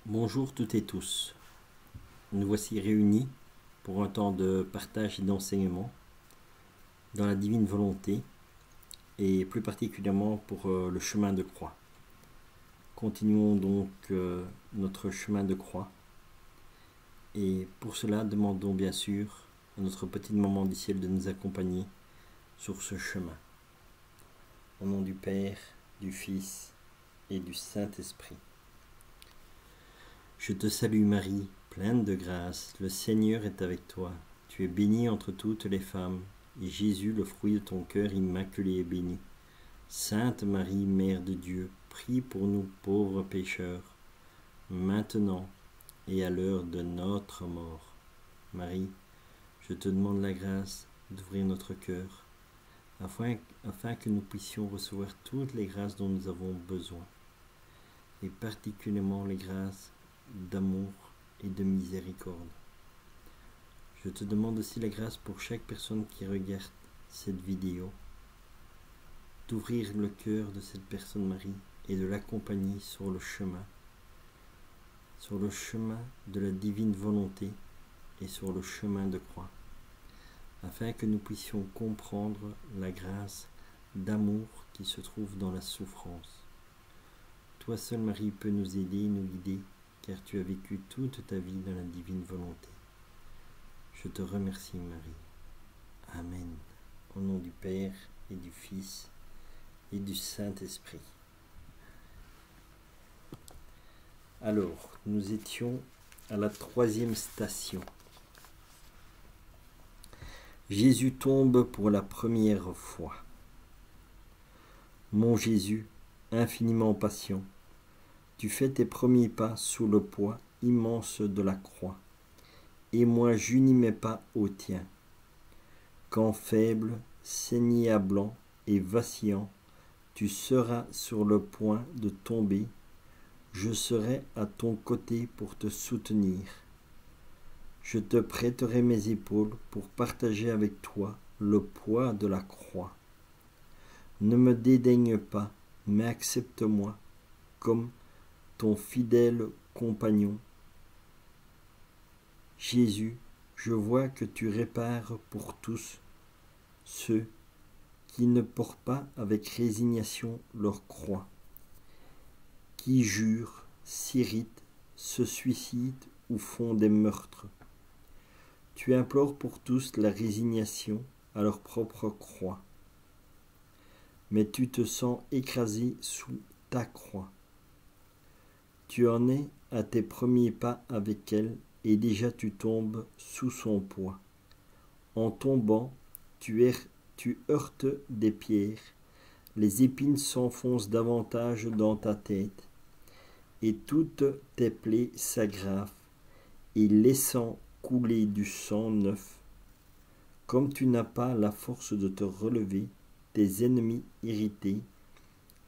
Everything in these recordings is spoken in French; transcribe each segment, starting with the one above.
Bonjour toutes et tous. Nous voici réunis pour un temps de partage et d'enseignement dans la divine volonté et plus particulièrement pour le chemin de croix. Continuons donc notre chemin de croix et pour cela demandons bien sûr à notre petite maman du ciel de nous accompagner sur ce chemin. Au nom du Père, du Fils et du Saint-Esprit. Je te salue Marie, pleine de grâce, le Seigneur est avec toi. Tu es bénie entre toutes les femmes, et Jésus, le fruit de ton cœur immaculé, est béni. Sainte Marie, Mère de Dieu, prie pour nous pauvres pécheurs, maintenant et à l'heure de notre mort. Marie, je te demande la grâce d'ouvrir notre cœur, afin que nous puissions recevoir toutes les grâces dont nous avons besoin, et particulièrement les grâces d'amour et de miséricorde. Je te demande aussi la grâce pour chaque personne qui regarde cette vidéo, d'ouvrir le cœur de cette personne Marie et de l'accompagner sur le chemin de la divine volonté et sur le chemin de croix, afin que nous puissions comprendre la grâce d'amour qui se trouve dans la souffrance. Toi seul Marie peux nous aider et nous guider, car tu as vécu toute ta vie dans la divine volonté. Je te remercie Marie. Amen. Au nom du Père et du Fils et du Saint-Esprit. Alors, nous étions à la 3e station. Jésus tombe pour la première fois. Mon Jésus, infiniment patient, tu fais tes premiers pas sous le poids immense de la croix, et moi j'unis mes pas au tien. Quand faible, saigné à blanc et vacillant, tu seras sur le point de tomber, je serai à ton côté pour te soutenir. Je te prêterai mes épaules pour partager avec toi le poids de la croix. Ne me dédaigne pas, mais accepte-moi comme ton fidèle compagnon. Jésus, je vois que tu répares pour tous ceux qui ne portent pas avec résignation leur croix, qui jurent, s'irritent, se suicident ou font des meurtres. Tu implores pour tous la résignation à leur propre croix, mais tu te sens écrasé sous ta croix. Tu en es à tes premiers pas avec elle et déjà tu tombes sous son poids. En tombant, tu heurtes des pierres, les épines s'enfoncent davantage dans ta tête et toutes tes plaies s'aggravent et laissant couler du sang neuf. Comme tu n'as pas la force de te relever, tes ennemis irrités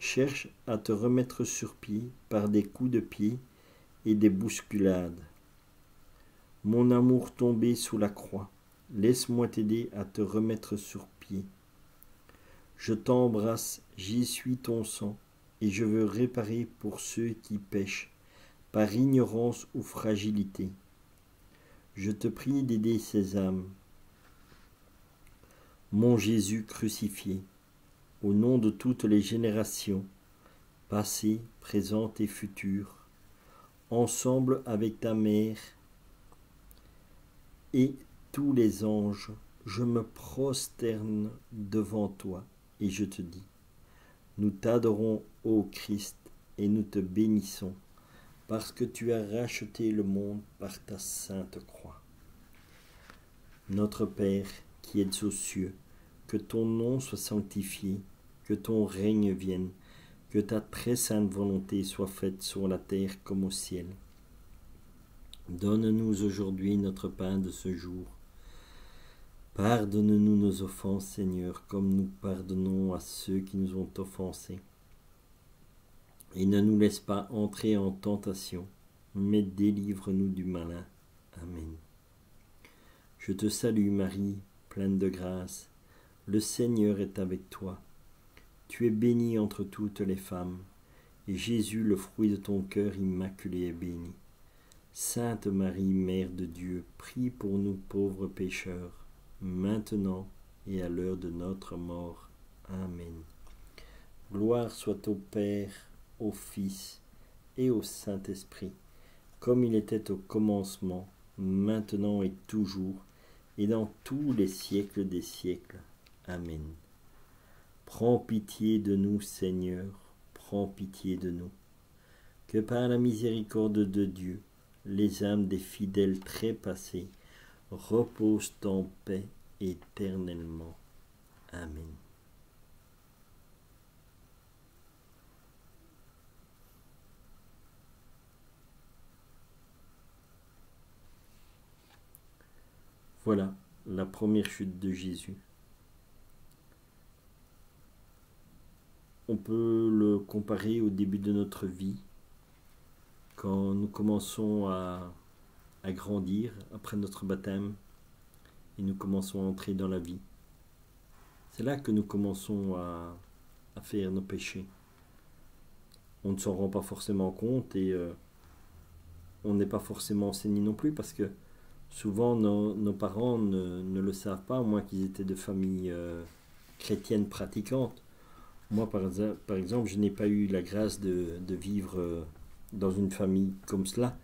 cherchent à te remettre sur pied par des coups de pied et des bousculades. Mon amour tombé sous la croix, laisse-moi t'aider à te remettre sur pied. Je t'embrasse, j'y suis ton sang, et je veux réparer pour ceux qui pêchent, par ignorance ou fragilité. Je te prie d'aider ces âmes. Mon Jésus crucifié, au nom de toutes les générations, passées, présentes et futures, ensemble avec ta mère et tous les anges, je me prosterne devant toi et je te dis, nous t'adorons, ô Christ, et nous te bénissons, parce que tu as racheté le monde par ta sainte croix. Notre Père, qui es aux cieux, que ton nom soit sanctifié, que ton règne vienne, que ta très sainte volonté soit faite sur la terre comme au ciel. Donne-nous aujourd'hui notre pain de ce jour. Pardonne-nous nos offenses, Seigneur, comme nous pardonnons à ceux qui nous ont offensés. Et ne nous laisse pas entrer en tentation, mais délivre-nous du malin. Amen. Je te salue Marie, pleine de grâce. Le Seigneur est avec toi. Tu es bénie entre toutes les femmes, et Jésus, le fruit de ton cœur immaculé, est béni. Sainte Marie, Mère de Dieu, prie pour nous pauvres pécheurs, maintenant et à l'heure de notre mort. Amen. Gloire soit au Père, au Fils et au Saint-Esprit, comme il était au commencement, maintenant et toujours, et dans tous les siècles des siècles. Amen. Prends pitié de nous, Seigneur, prends pitié de nous. Que par la miséricorde de Dieu, les âmes des fidèles trépassés reposent en paix éternellement. Amen. Voilà la première chute de Jésus. On peut le comparer au début de notre vie, quand nous commençons à grandir après notre baptême et nous commençons à entrer dans la vie. C'est là que nous commençons à faire nos péchés. On ne s'en rend pas forcément compte et on n'est pas forcément enseigné non plus parce que souvent nos parents ne le savent pas, à moins qu'ils étaient de familles chrétiennes pratiquantes. Moi, par exemple, je n'ai pas eu la grâce de vivre dans une famille comme cela.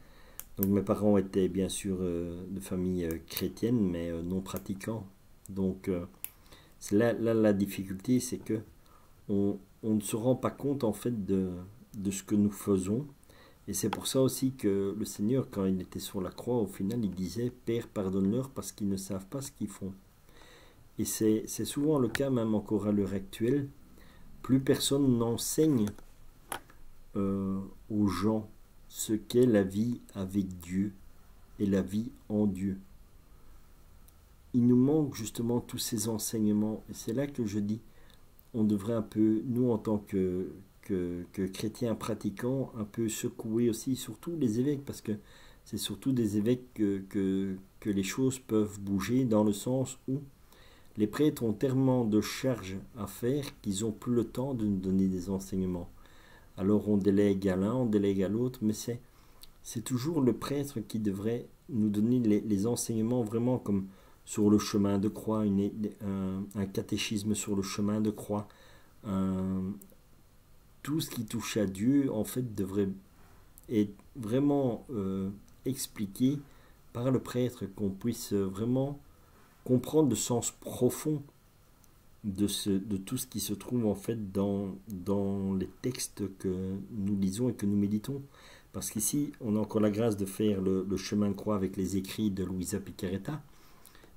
Donc mes parents étaient bien sûr de famille chrétienne, mais non pratiquants. Donc c'est là la difficulté, c'est que on ne se rend pas compte en fait de ce que nous faisons. Et c'est pour ça aussi que le Seigneur, quand il était sur la croix, au final, il disait « Père, pardonne-leur parce qu'ils ne savent pas ce qu'ils font ». Et c'est souvent le cas, même encore à l'heure actuelle. Plus personne n'enseigne aux gens ce qu'est la vie avec Dieu et la vie en Dieu. Il nous manque justement tous ces enseignements. Et c'est là que je dis, on devrait un peu, nous en tant que chrétiens pratiquants, un peu secouer aussi, surtout les évêques, parce que c'est surtout des évêques que les choses peuvent bouger, dans le sens où les prêtres ont tellement de charges à faire qu'ils n'ont plus le temps de nous donner des enseignements. Alors on délègue à l'un, on délègue à l'autre, mais c'est toujours le prêtre qui devrait nous donner les enseignements vraiment comme sur le chemin de croix, un catéchisme sur le chemin de croix. Tout ce qui touche à Dieu, en fait, devrait être vraiment expliqué par le prêtre, qu'on puisse vraiment comprendre le sens profond de tout ce qui se trouve en fait dans les textes que nous lisons et que nous méditons. Parce qu'ici, on a encore la grâce de faire le chemin de croix avec les écrits de Luisa Piccarreta,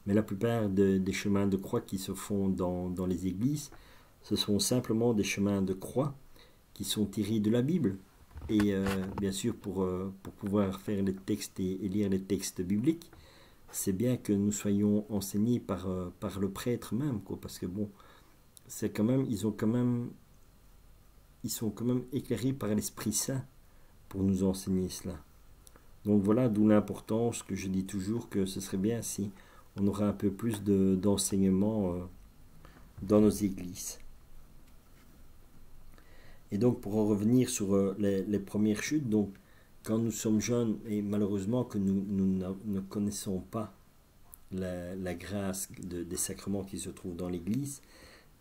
mais la plupart des chemins de croix qui se font dans les églises, ce sont simplement des chemins de croix qui sont tirés de la Bible. Et bien sûr, pour pouvoir faire les textes et lire les textes bibliques, c'est bien que nous soyons enseignés par le prêtre même, quoi, parce que bon, c'est quand même, ils sont quand même éclairés par l'Esprit Saint pour nous enseigner cela. Donc voilà, d'où l'importance que je dis toujours que ce serait bien si on aurait un peu plus d'enseignement dans nos églises. Et donc pour en revenir sur les premières chutes, donc quand nous sommes jeunes et malheureusement que nous ne connaissons pas la grâce des sacrements qui se trouvent dans l'Église,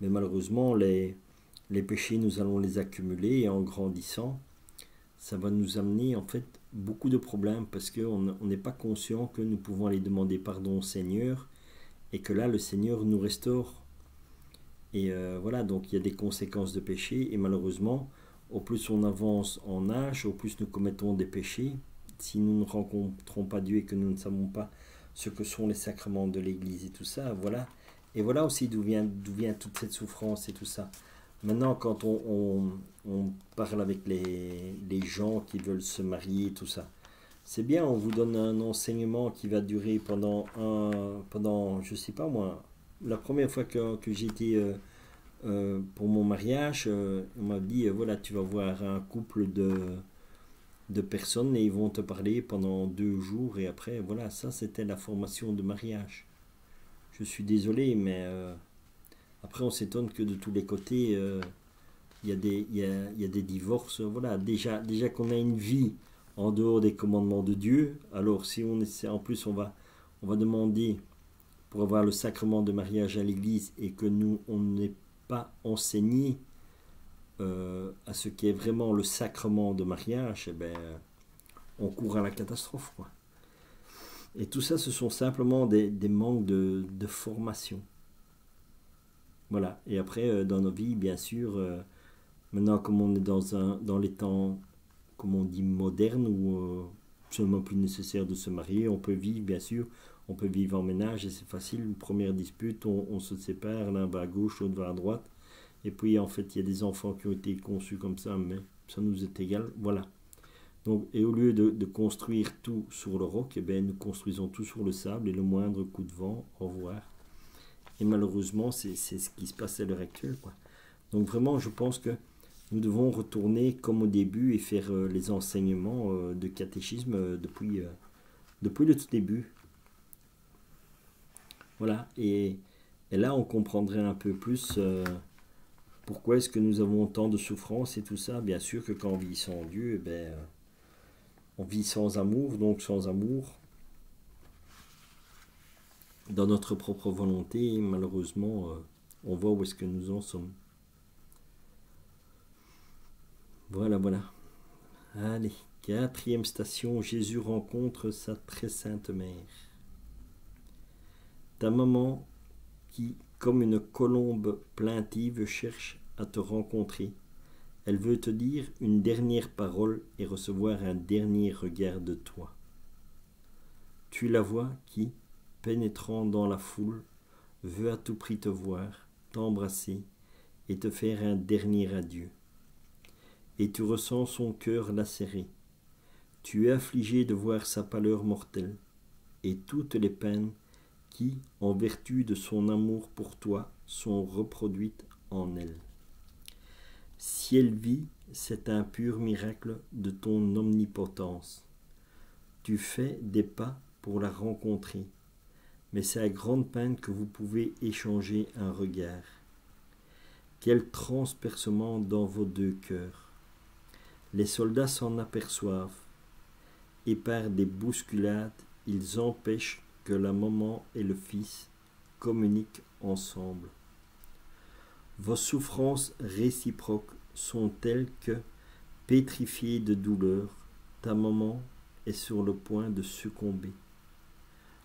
mais malheureusement les péchés, nous allons les accumuler et en grandissant, ça va nous amener en fait beaucoup de problèmes parce qu'on n'est pas conscient que nous pouvons aller demander pardon au Seigneur et que là le Seigneur nous restaure. Et voilà, donc il y a des conséquences de péché et malheureusement, au plus on avance en âge, au plus nous commettons des péchés. Si nous ne rencontrons pas Dieu et que nous ne savons pas ce que sont les sacrements de l'Église et tout ça, voilà. Et voilà aussi d'où vient toute cette souffrance et tout ça. Maintenant, quand on parle avec les gens qui veulent se marier et tout ça, c'est bien, on vous donne un enseignement qui va durer pendant je sais pas moi, la première fois que j'étais pour mon mariage, on m'a dit, voilà, tu vas voir un couple de personnes et ils vont te parler pendant 2 jours et après, voilà, ça c'était la formation de mariage. Je suis désolé, mais après on s'étonne que de tous les côtés, il y a des divorces. Voilà, déjà qu'on a une vie en dehors des commandements de Dieu. Alors si on essaie, en plus on va demander pour avoir le sacrement de mariage à l'église et que nous on n'est pas enseigné à ce qui est vraiment le sacrement de mariage, eh ben, on court à la catastrophe, quoi. Et tout ça, ce sont simplement des manques de formation. Voilà. Et après, dans nos vies, bien sûr, maintenant, comme on est dans les temps, comme on dit, modernes, où seulement plus nécessaire de se marier, on peut vivre, bien sûr, on peut vivre en ménage, et c'est facile. Une première dispute, on se sépare, l'un va à gauche, l'autre va à droite. Et puis, en fait, il y a des enfants qui ont été conçus comme ça, mais ça nous est égal. Voilà. Donc, et au lieu de construire tout sur le roc, eh bien, nous construisons tout sur le sable et le moindre coup de vent, au revoir. Et malheureusement, c'est ce qui se passe à l'heure actuelle, quoi. Donc vraiment, je pense que nous devons retourner comme au début et faire les enseignements de catéchisme depuis le tout début. Voilà. Et là, on comprendrait un peu plus pourquoi est-ce que nous avons tant de souffrances et tout ça. Bien sûr que quand on vit sans Dieu, eh bien, on vit sans amour, donc sans amour, dans notre propre volonté, malheureusement, on voit où est-ce que nous en sommes. Voilà, voilà. Allez, 4e station, Jésus rencontre sa très sainte mère. Ta maman qui, comme une colombe plaintive, cherche à te rencontrer. Elle veut te dire une dernière parole et recevoir un dernier regard de toi. Tu la vois qui, pénétrant dans la foule, veut à tout prix te voir, t'embrasser et te faire un dernier adieu. Et tu ressens son cœur lacéré. Tu es affligé de voir sa pâleur mortelle et toutes les peines qui, en vertu de son amour pour toi, sont reproduites en elle. Si elle vit, c'est un pur miracle de ton omnipotence. Tu fais des pas pour la rencontrer, mais c'est à grande peine que vous pouvez échanger un regard. Quel transpercement dans vos deux cœurs! Les soldats s'en aperçoivent, et par des bousculades, ils empêchent que la maman et le fils communiquent ensemble. Vos souffrances réciproques sont telles que, pétrifiée de douleur, ta maman est sur le point de succomber.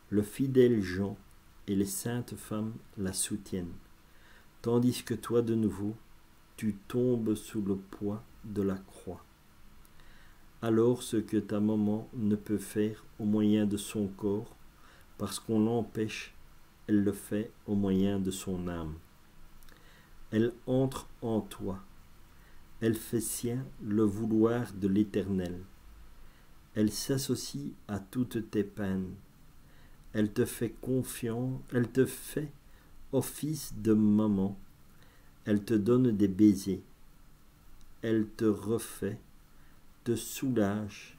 Le fidèle Jean et les saintes femmes la soutiennent, tandis que toi de nouveau, tu tombes sous le poids de la croix. Alors ce que ta maman ne peut faire au moyen de son corps, parce qu'on l'empêche, elle le fait au moyen de son âme. Elle entre en toi. Elle fait sien le vouloir de l'Éternel. Elle s'associe à toutes tes peines. Elle te fait confiance, elle te fait office de maman. Elle te donne des baisers. Elle te refait, te soulage,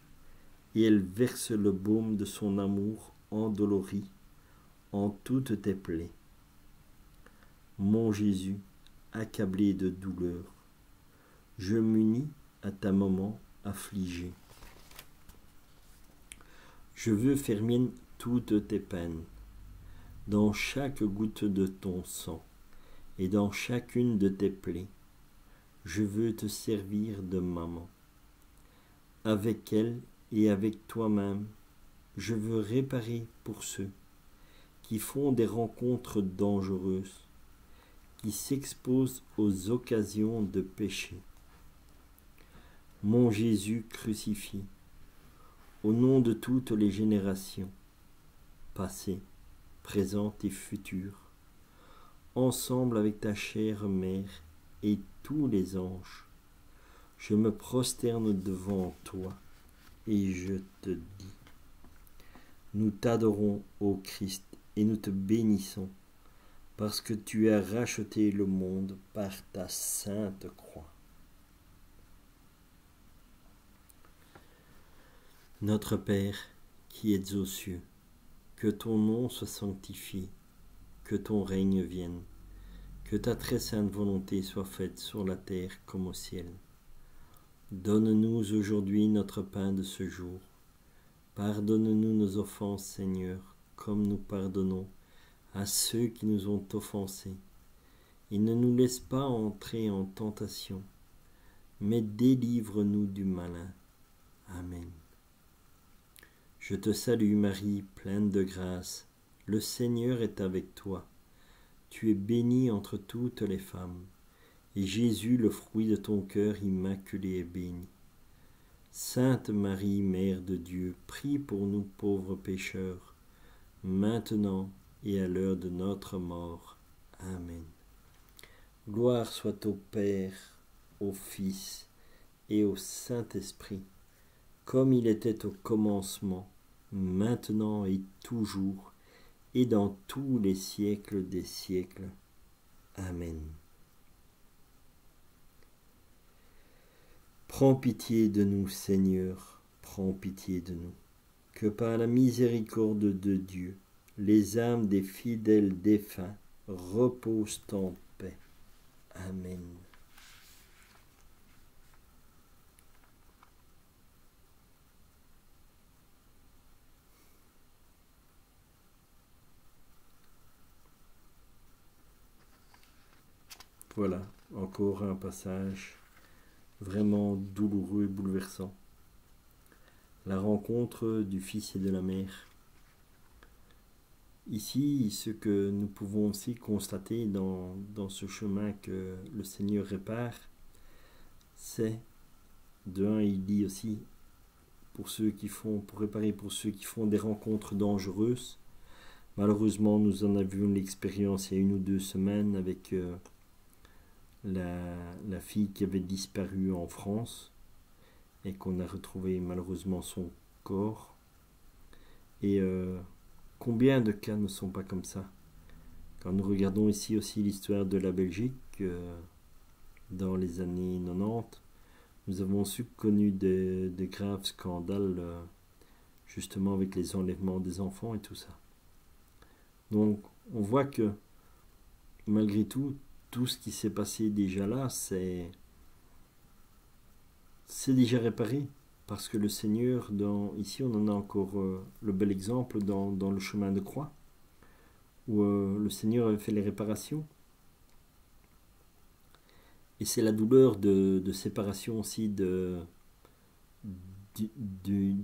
et elle verse le baume de son amour endolori en toutes tes plaies. Mon Jésus, accablé de douleur, je m'unis à ta maman affligée. Je veux faire mienne toutes tes peines, dans chaque goutte de ton sang et dans chacune de tes plaies. Je veux te servir de maman. Avec elle et avec toi-même, je veux réparer pour ceux qui font des rencontres dangereuses, qui s'exposent aux occasions de péché. Mon Jésus crucifié, au nom de toutes les générations, passées, présentes et futures, ensemble avec ta chère mère et tous les anges, je me prosterne devant toi et je te dis, nous t'adorons, ô Christ, et nous te bénissons, parce que tu as racheté le monde par ta sainte croix. Notre Père, qui êtes aux cieux, que ton nom soit sanctifié, que ton règne vienne, que ta très sainte volonté soit faite sur la terre comme au ciel. Donne-nous aujourd'hui notre pain de ce jour. Pardonne-nous nos offenses, Seigneur, comme nous pardonnons à ceux qui nous ont offensés. Et ne nous laisse pas entrer en tentation, mais délivre-nous du malin. Amen. Je te salue Marie, pleine de grâce. Le Seigneur est avec toi. Tu es bénie entre toutes les femmes, et Jésus, le fruit de ton cœur immaculé, est béni. Sainte Marie, Mère de Dieu, prie pour nous pauvres pécheurs, maintenant et à l'heure de notre mort. Amen. Gloire soit au Père, au Fils et au Saint-Esprit, comme il était au commencement, maintenant et toujours, et dans tous les siècles des siècles. Amen. Prends pitié de nous, Seigneur, prends pitié de nous, que par la miséricorde de Dieu, les âmes des fidèles défunts reposent en paix. Amen. Voilà, encore un passage vraiment douloureux et bouleversant. La rencontre du Fils et de la Mère. Ici, ce que nous pouvons aussi constater dans ce chemin que le Seigneur répare, c'est, de un, il dit aussi, pour réparer pour ceux qui font des rencontres dangereuses. Malheureusement, nous en avons eu l'expérience il y a 1 ou 2 semaines avec la fille qui avait disparu en France et qu'on a retrouvé malheureusement son corps. Et combien de cas ne sont pas comme ça? Quand nous regardons ici aussi l'histoire de la Belgique, dans les années 90, nous avons aussi connu des graves scandales, justement avec les enlèvements des enfants et tout ça. Donc on voit que malgré tout, tout ce qui s'est passé déjà là, c'est déjà réparé. Parce que le Seigneur, ici on en a encore le bel exemple dans le chemin de croix, où le Seigneur avait fait les réparations. Et c'est la douleur de séparation aussi d'une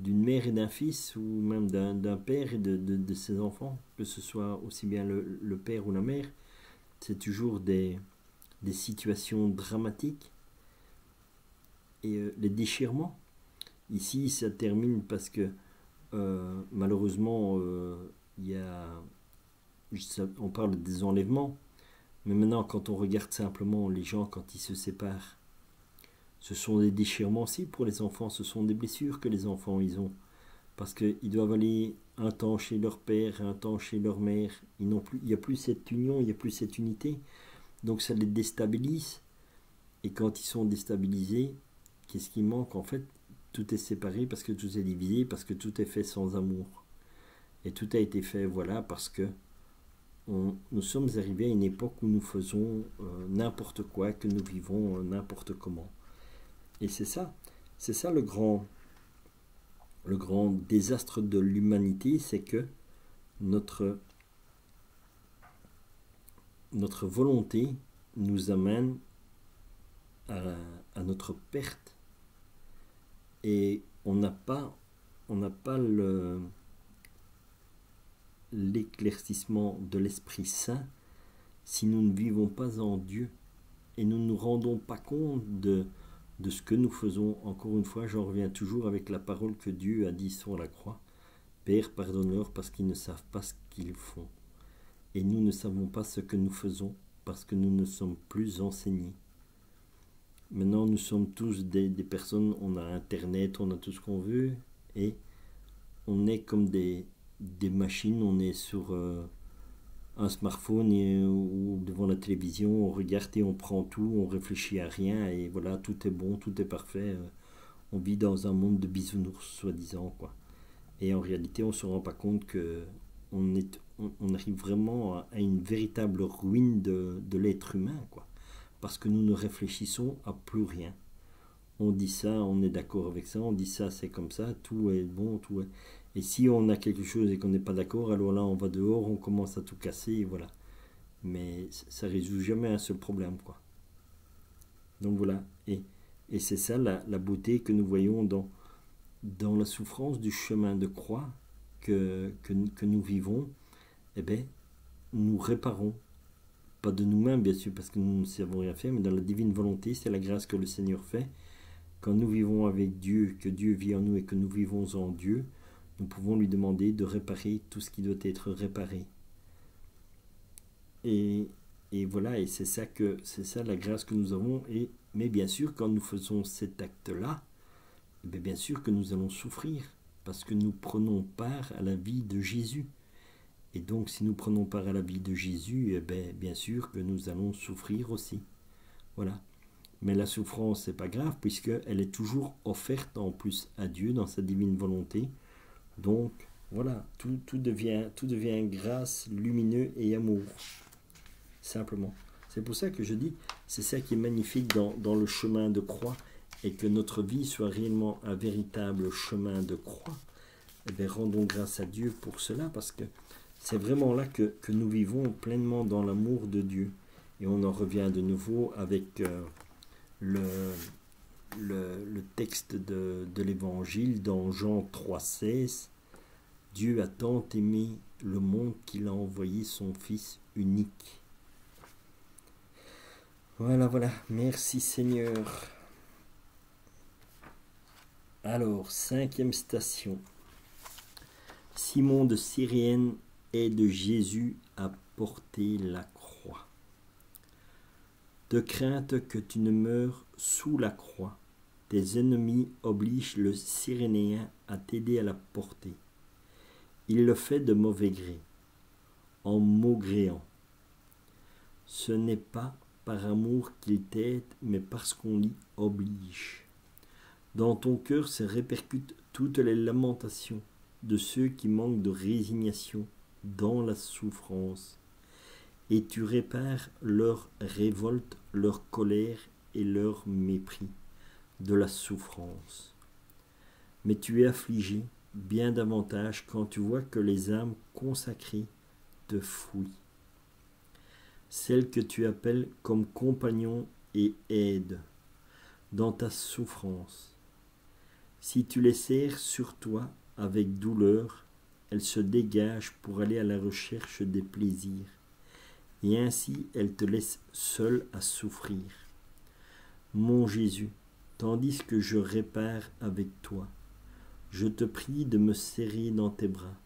mère et d'un fils, ou même d'un père et de ses enfants, que ce soit aussi bien le père ou la mère. C'est toujours des situations dramatiques. Et les déchirements, ici ça termine parce que malheureusement on parle des enlèvements, mais maintenant quand on regarde simplement les gens quand ils se séparent, ce sont des déchirements aussi pour les enfants, ce sont des blessures que les enfants ils ont, parce qu'ils doivent aller un temps chez leur père, un temps chez leur mère, il n'y a plus cette union, il n'y a plus cette unité, donc ça les déstabilise. Et quand ils sont déstabilisés, qu'est-ce qui manque? En fait, tout est séparé parce que tout est divisé, parce que tout est fait sans amour. Et tout a été fait, voilà, parce que nous sommes arrivés à une époque où nous faisons n'importe quoi, que nous vivons n'importe comment. Et c'est ça le grand désastre de l'humanité, c'est que notre volonté nous amène à notre perte, et on n'a pas l'éclaircissement de l'Esprit Saint si nous ne vivons pas en Dieu et nous ne nous rendons pas compte de ce que nous faisons. Encore une fois, j'en reviens toujours avec la parole que Dieu a dit sur la croix: Père, pardonne-leur parce qu'ils ne savent pas ce qu'ils font. Et nous ne savons pas ce que nous faisons parce que nous ne sommes plus enseignés. Maintenant, nous sommes tous des personnes, on a Internet, on a tout ce qu'on veut, et on est comme des machines, on est sur un smartphone ou devant la télévision, on regarde et on prend tout, on réfléchit à rien, et voilà, tout est bon, tout est parfait. On vit dans un monde de bisounours, soi-disant, quoi. Et en réalité, on ne se rend pas compte que on arrive vraiment à une véritable ruine de l'être humain, quoi. Parce que nous ne réfléchissons à plus rien. on dit ça, on est d'accord avec ça, on dit ça, c'est comme ça, tout est bon, tout est... Et si on a quelque chose et qu'on n'est pas d'accord, alors là, on va dehors, on commence à tout casser, et voilà. Mais ça ne résout jamais un seul problème, quoi. Donc voilà, et c'est ça la beauté que nous voyons dans la souffrance du chemin de croix que nous vivons. Eh bien, nous réparons, pas de nous-mêmes bien sûr, parce que nous ne savons rien faire, mais dans la divine volonté, c'est la grâce que le Seigneur fait. Quand nous vivons avec Dieu, que Dieu vit en nous et que nous vivons en Dieu, nous pouvons lui demander de réparer tout ce qui doit être réparé. Et voilà, et c'est ça la grâce que nous avons. Mais bien sûr, quand nous faisons cet acte-là, bien sûr que nous allons souffrir, parce que nous prenons part à la vie de Jésus. Et donc, si nous prenons part à la vie de Jésus, bien sûr que nous allons souffrir aussi. Voilà. Mais la souffrance, c'est pas grave, puisqu'elle est toujours offerte en plus à Dieu dans sa divine volonté. Donc, voilà, tout devient grâce, lumineux et amour. Simplement. C'est pour ça que je dis, c'est ça qui est magnifique dans le chemin de croix, et que notre vie soit réellement un véritable chemin de croix. Eh bien, rendons grâce à Dieu pour cela, parce que c'est vraiment là que nous vivons pleinement dans l'amour de Dieu. Et on en revient de nouveau avec le texte de l'Évangile dans Jean 3,16. Dieu a tant aimé le monde qu'il a envoyé son Fils unique. Voilà, merci Seigneur. Alors, 5e station. Simon de Cyréne aide Jésus à porter la croix. De crainte que tu ne meures sous la croix, tes ennemis obligent le Cyrénéen à t'aider à la porter. Il le fait de mauvais gré, en maugréant. Ce n'est pas par amour qu'il t'aide, mais parce qu'on l'y oblige. Dans ton cœur se répercutent toutes les lamentations de ceux qui manquent de résignation dans la souffrance, et tu répares leur révolte, leur colère et leur mépris de la souffrance. Mais tu es affligé bien davantage quand tu vois que les âmes consacrées te fouillent, celles que tu appelles comme compagnons et aides dans ta souffrance. Si tu les serres sur toi avec douleur, elles se dégagent pour aller à la recherche des plaisirs, et ainsi elles te laissent seul à souffrir. Mon Jésus, tandis que je répare avec toi, je te prie de me serrer dans tes bras.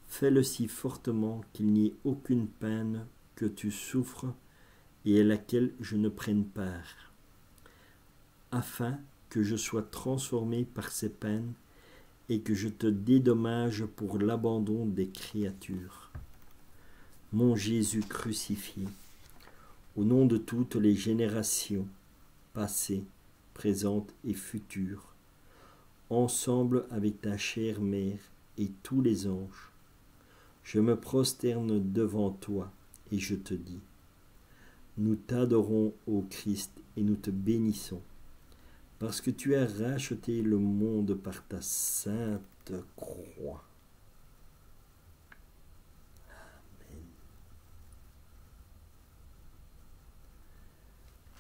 Fais-le si fortement qu'il n'y ait aucune peine que tu souffres et à laquelle je ne prenne part, afin que je sois transformé par ces peines et que je te dédommage pour l'abandon des créatures. Mon Jésus crucifié, au nom de toutes les générations, passées, présentes et futures, ensemble avec ta chère mère et tous les anges, je me prosterne devant toi et je te dis, nous t'adorons, ô Christ, et nous te bénissons, parce que tu as racheté le monde par ta sainte croix. Amen.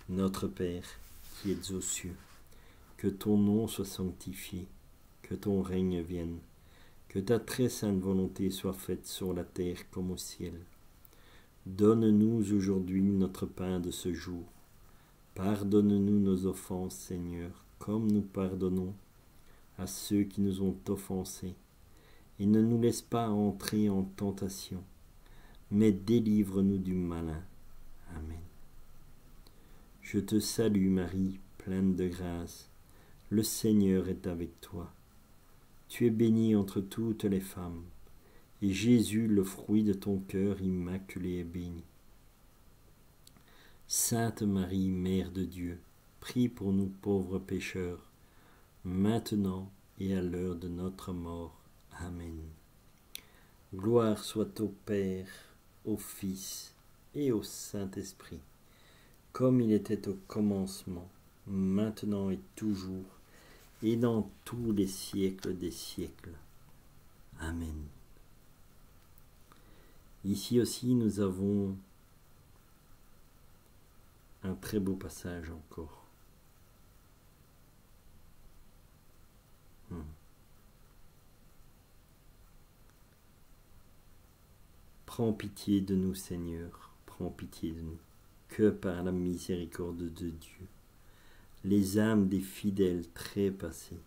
Notre Père, qui es aux cieux, que ton nom soit sanctifié, que ton règne vienne, que ta très sainte volonté soit faite sur la terre comme au ciel. Donne-nous aujourd'hui notre pain de ce jour. Pardonne-nous nos offenses, Seigneur, comme nous pardonnons à ceux qui nous ont offensés. Et ne nous laisse pas entrer en tentation, mais délivre-nous du malin. Amen. Je te salue Marie, pleine de grâce. Le Seigneur est avec toi. Tu es bénie entre toutes les femmes, et Jésus, le fruit de ton cœur immaculé, est béni. Sainte Marie, Mère de Dieu, prie pour nous pauvres pécheurs, maintenant et à l'heure de notre mort. Amen. Gloire soit au Père, au Fils et au Saint-Esprit, comme il était au commencement, maintenant et toujours, et dans tous les siècles des siècles. Amen. Ici aussi, nous avons un très beau passage encore. Prends pitié de nous, Seigneur, prends pitié de nous, que par la miséricorde de Dieu, les âmes des fidèles trépassés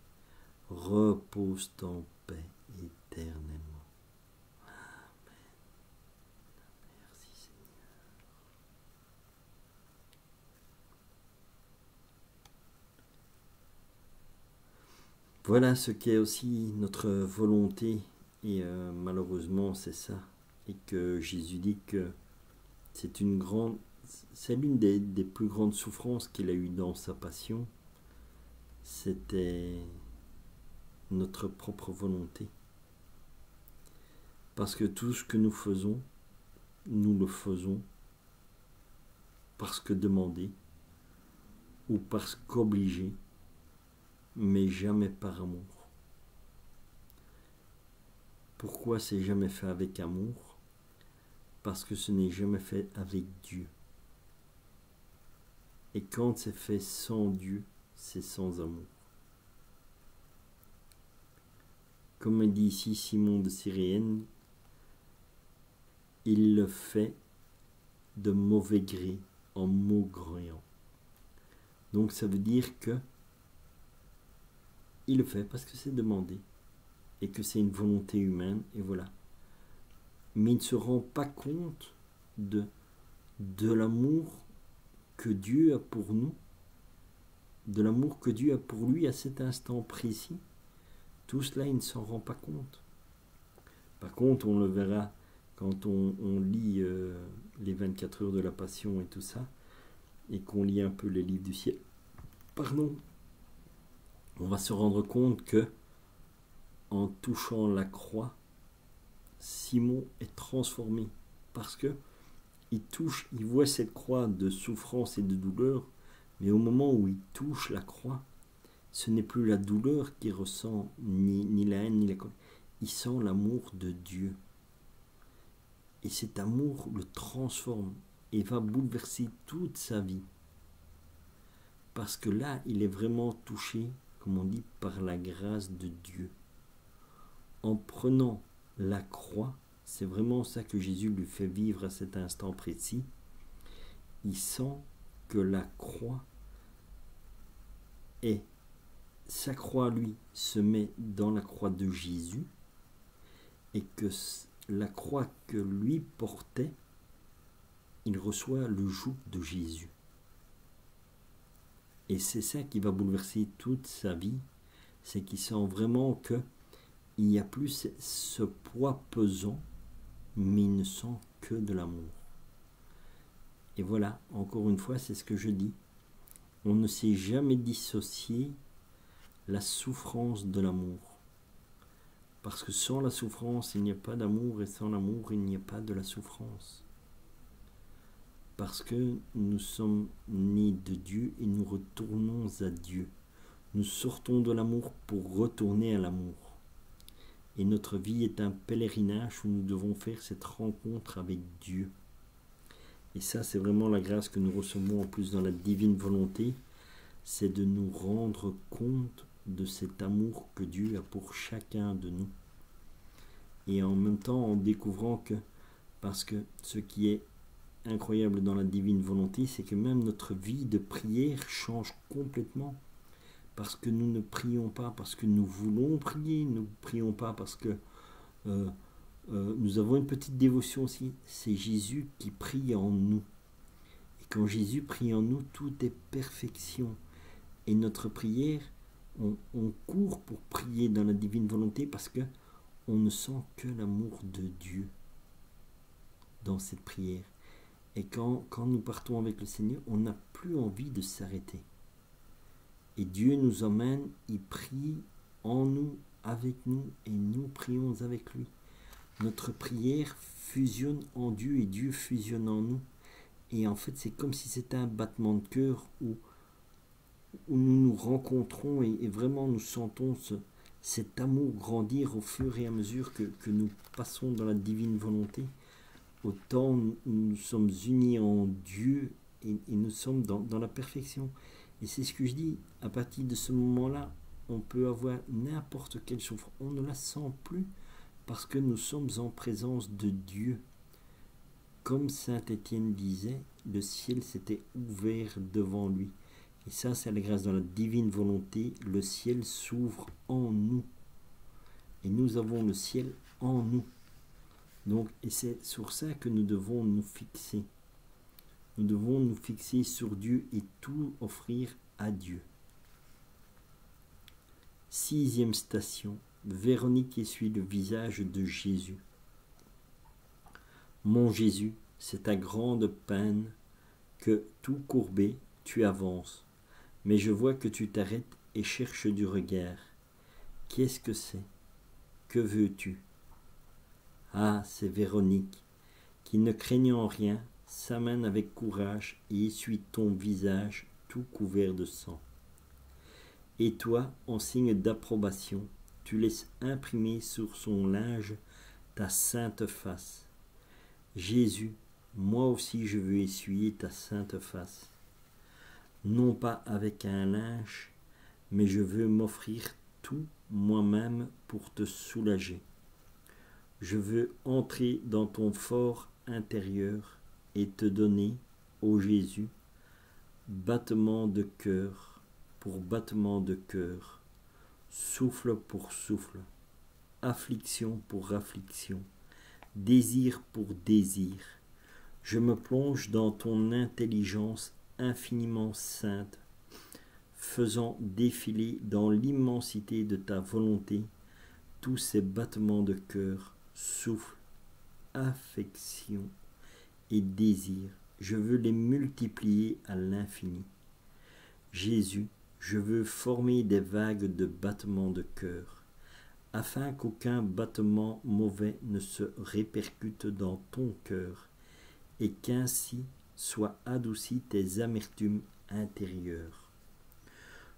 reposent en paix éternellement. Amen. Merci, Seigneur. Voilà ce qu'est aussi notre volonté, et malheureusement c'est ça, et que Jésus dit que c'est l'une des plus grandes souffrances qu'il a eues dans sa passion, c'était notre propre volonté. Parce que tout ce que nous faisons, nous le faisons parce que demandé ou parce qu'obligé, mais jamais par amour. Pourquoi c'est jamais fait avec amour? Parce que ce n'est jamais fait avec Dieu. Et quand c'est fait sans Dieu, c'est sans amour. Comme dit ici Simon de Cyréne, il le fait de mauvais gré, en maugréant. Donc ça veut dire que il le fait parce que c'est demandé et que c'est une volonté humaine, et voilà. Mais il ne se rend pas compte de l'amour que Dieu a pour nous, de l'amour que Dieu a pour lui à cet instant précis. Tout cela, il ne s'en rend pas compte. Par contre, on le verra quand on lit les 24 heures de la Passion et tout ça, et qu'on lit un peu les livres du ciel. Pardon. On va se rendre compte que, en touchant la croix, Simon est transformé, parce que il voit cette croix de souffrance et de douleur, mais au moment où il touche la croix, ce n'est plus la douleur qu'il ressent, ni la haine, ni la colère. Il sent l'amour de Dieu. Et cet amour le transforme et va bouleverser toute sa vie. Parce que là, il est vraiment touché, comme on dit, par la grâce de Dieu. En prenant la croix, c'est vraiment ça que Jésus lui fait vivre à cet instant précis. Il sent que la croix sa croix, lui, se met dans la croix de Jésus, et que la croix que lui portait, il reçoit le joug de Jésus. Et c'est ça qui va bouleverser toute sa vie, c'est qu'il sent vraiment que il n'y a plus ce poids pesant, mais il ne sent que de l'amour. Et voilà, encore une fois, c'est ce que je dis. On ne sait jamais dissocier la souffrance de l'amour. Parce que sans la souffrance, il n'y a pas d'amour, et sans l'amour, il n'y a pas de la souffrance. Parce que nous sommes nés de Dieu et nous retournons à Dieu. Nous sortons de l'amour pour retourner à l'amour. Et notre vie est un pèlerinage où nous devons faire cette rencontre avec Dieu. Et ça, c'est vraiment la grâce que nous recevons en plus dans la divine volonté, c'est de nous rendre compte de cet amour que Dieu a pour chacun de nous. Et en même temps, en découvrant que, parce que ce qui est incroyable dans la divine volonté, c'est que même notre vie de prière change complètement. Parce que nous ne prions pas parce que nous voulons prier, nous ne prions pas parce que nous avons une petite dévotion aussi. C'est Jésus qui prie en nous. Et quand Jésus prie en nous, tout est perfection. Et notre prière, on court pour prier dans la divine volonté parce que on ne sent que l'amour de Dieu dans cette prière. Et quand nous partons avec le Seigneur, on n'a plus envie de s'arrêter. Et Dieu nous emmène, il prie en nous, avec nous, et nous prions avec lui. Notre prière fusionne en Dieu et Dieu fusionne en nous. Et en fait, c'est comme si c'était un battement de cœur où où nous nous rencontrons et vraiment nous sentons cet amour grandir au fur et à mesure que nous passons dans la divine volonté. Autant nous sommes unis en Dieu et nous sommes dans la perfection. Et c'est ce que je dis, à partir de ce moment-là, on peut avoir n'importe quelle souffrance. On ne la sent plus parce que nous sommes en présence de Dieu. Comme saint Étienne disait, le ciel s'était ouvert devant lui. Et ça, c'est la grâce dans la divine volonté. Le ciel s'ouvre en nous. Et nous avons le ciel en nous. Donc, et c'est sur ça que nous devons nous fixer. Nous devons nous fixer sur Dieu et tout offrir à Dieu. 6e station. Véronique essuie le visage de Jésus. Mon Jésus, c'est ta grande peine que, tout courbé, tu avances. Mais je vois que tu t'arrêtes et cherches du regard. Qu'est-ce que c'est? Que veux-tu? Ah, c'est Véronique, qui, ne craignant rien, s'amène avec courage et essuie ton visage tout couvert de sang. Et toi, en signe d'approbation, tu laisses imprimer sur son linge ta sainte face. Jésus, moi aussi je veux essuyer ta sainte face. Non pas avec un linge, mais je veux m'offrir tout moi-même pour te soulager. Je veux entrer dans ton fort intérieur et te donner, ô Jésus, battement de cœur pour battement de cœur, souffle pour souffle, affliction pour affliction, désir pour désir. Je me plonge dans ton intelligence infiniment sainte, faisant défiler dans l'immensité de ta volonté tous ces battements de cœur, souffle, affection et désir. Je veux les multiplier à l'infini. Jésus, je veux former des vagues de battements de cœur, afin qu'aucun battement mauvais ne se répercute dans ton cœur, et qu'ainsi soient adoucies tes amertumes intérieures.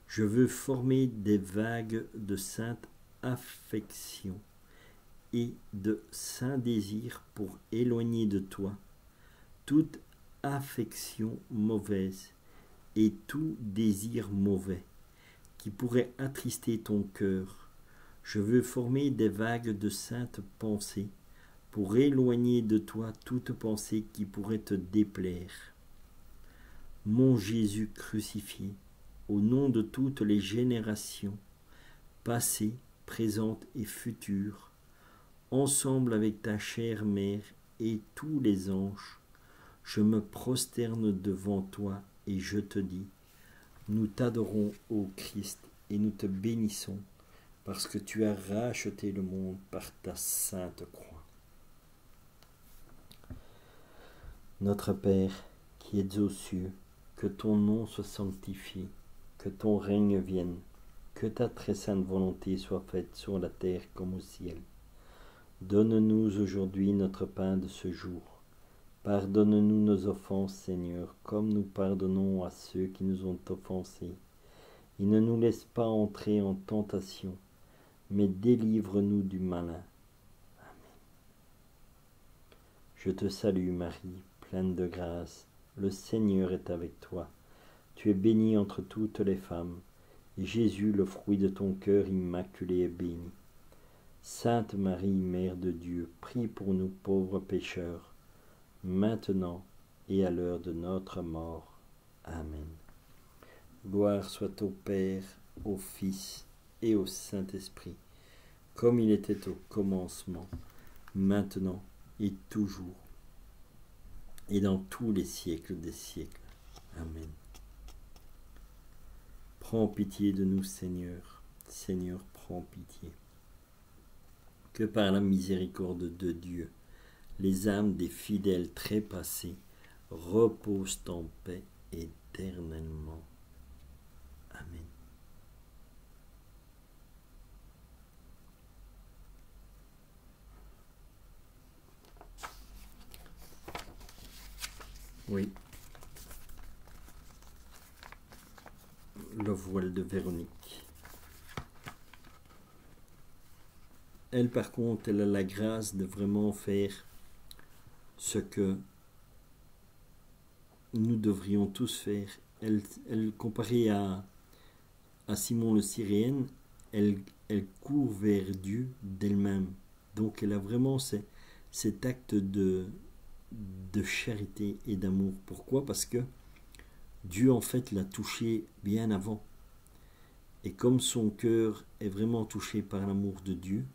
Je veux former des vagues de sainte affection et de saint désir pour éloigner de toi toute affection mauvaise et tout désir mauvais qui pourrait attrister ton cœur. Je veux former des vagues de saintes pensées pour éloigner de toi toute pensée qui pourrait te déplaire. Mon Jésus crucifié, au nom de toutes les générations, passées, présentes et futures, ensemble avec ta chère mère et tous les anges, je me prosterne devant toi et je te dis, nous t'adorons, ô Christ, et nous te bénissons, parce que tu as racheté le monde par ta sainte croix. Notre Père, qui es aux cieux, que ton nom soit sanctifié, que ton règne vienne, que ta très sainte volonté soit faite sur la terre comme au ciel. Donne-nous aujourd'hui notre pain de ce jour. Pardonne-nous nos offenses, Seigneur, comme nous pardonnons à ceux qui nous ont offensés. Et ne nous laisse pas entrer en tentation, mais délivre-nous du malin. Amen. Je te salue, Marie, pleine de grâce. Le Seigneur est avec toi. Tu es bénie entre toutes les femmes, et Jésus, le fruit de ton cœur immaculé, est béni. Sainte Marie, Mère de Dieu, prie pour nous pauvres pécheurs, maintenant et à l'heure de notre mort. Amen. Gloire soit au Père, au Fils et au Saint-Esprit, comme il était au commencement, maintenant et toujours, et dans tous les siècles des siècles. Amen. Prends pitié de nous, Seigneur. Seigneur, prends pitié. Que par la miséricorde de Dieu, les âmes des fidèles trépassés reposent en paix éternellement. Amen. Oui. Le voile de Véronique. Elle, par contre, elle a la grâce de vraiment faire ce que nous devrions tous faire. Elle comparée à Simon le Cyréen, elle court vers Dieu d'elle-même. Donc elle a vraiment cet acte de charité et d'amour. Pourquoi? Parce que Dieu en fait l'a touchée bien avant. Et comme son cœur est vraiment touché par l'amour de Dieu,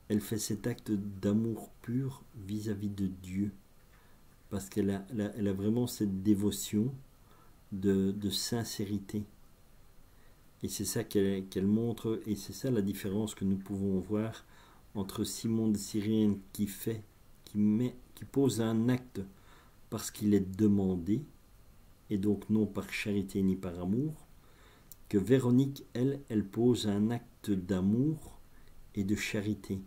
elle fait cet acte d'amour pur vis-à-vis de Dieu. Parce qu'elle a vraiment cette dévotion de sincérité. Et c'est ça qu'elle montre, et c'est ça la différence que nous pouvons voir entre Simon de Cyrène qui pose un acte parce qu'il est demandé, et donc non par charité ni par amour, que Véronique, elle pose un acte d'amour et de charité.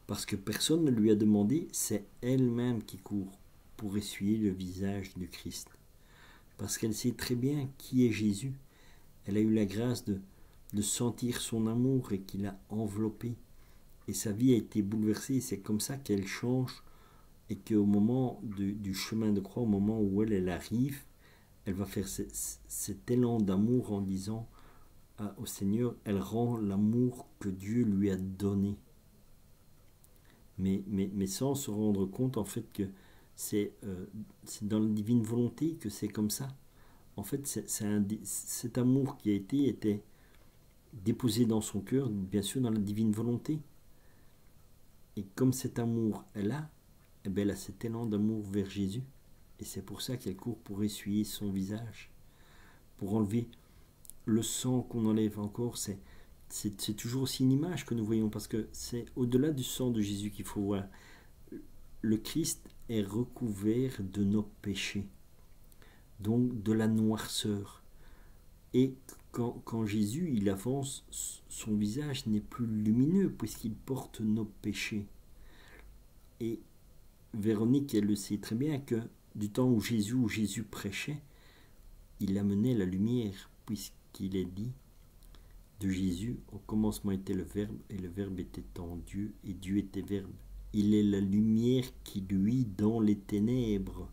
Parce que personne ne lui a demandé, c'est elle-même qui court pour essuyer le visage du Christ. Parce qu'elle sait très bien qui est Jésus. Elle a eu la grâce de sentir son amour et qu'il a enveloppé. Et sa vie a été bouleversée. C'est comme ça qu'elle change et qu'au moment du chemin de croix, au moment où elle arrive, elle va faire cet élan d'amour en disant au Seigneur, elle rend l'amour que Dieu lui a donné. Mais sans se rendre compte en fait que c'est dans la divine volonté que c'est comme ça. En fait, cet amour qui était déposé dans son cœur, bien sûr dans la divine volonté. Et comme cet amour elle a cet élan d'amour vers Jésus. Et c'est pour ça qu'elle court pour essuyer son visage, pour enlever le sang qu'on enlève encore. C'est toujours aussi une image que nous voyons, parce que c'est au-delà du sang de Jésus qu'il faut voir. Le Christ est recouvert de nos péchés, donc de la noirceur. Et quand Jésus il avance, son visage n'est plus lumineux puisqu'il porte nos péchés. Et Véronique, elle le sait très bien que du temps où Jésus prêchait, il amenait la lumière, puisqu'il est dit de Jésus, au commencement était le Verbe, et le Verbe était en Dieu, et Dieu était Verbe. Il est la lumière qui luit dans les ténèbres.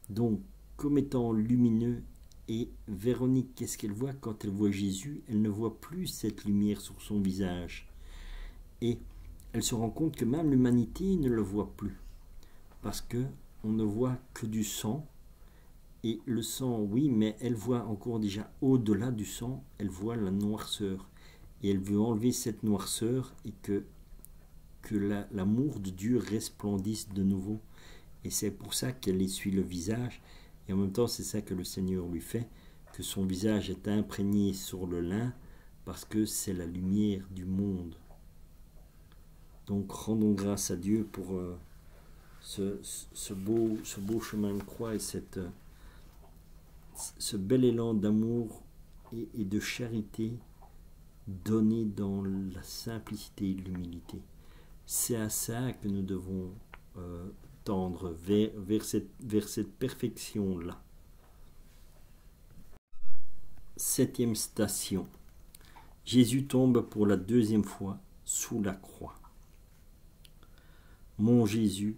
Donc, comme étant lumineux, et Véronique, qu'est-ce qu'elle voit quand elle voit Jésus? Elle ne voit plus cette lumière sur son visage. Et elle se rend compte que même l'humanité ne le voit plus. Parce que on ne voit que du sang. Et le sang, oui, mais elle voit encore déjà au-delà du sang, elle voit la noirceur. Et elle veut enlever cette noirceur et que l'amour de Dieu resplendisse de nouveau. Et c'est pour ça qu'elle essuie le visage. Et en même temps, c'est ça que le Seigneur lui fait, que son visage est imprégné sur le lin, parce que c'est la lumière du monde. Donc rendons grâce à Dieu pour ce beau chemin de croix et ce bel élan d'amour et de charité donné dans la simplicité et l'humilité. C'est à ça que nous devons tendre, vers cette perfection-là. 7e station. Jésus tombe pour la 2e fois sous la croix. Mon Jésus,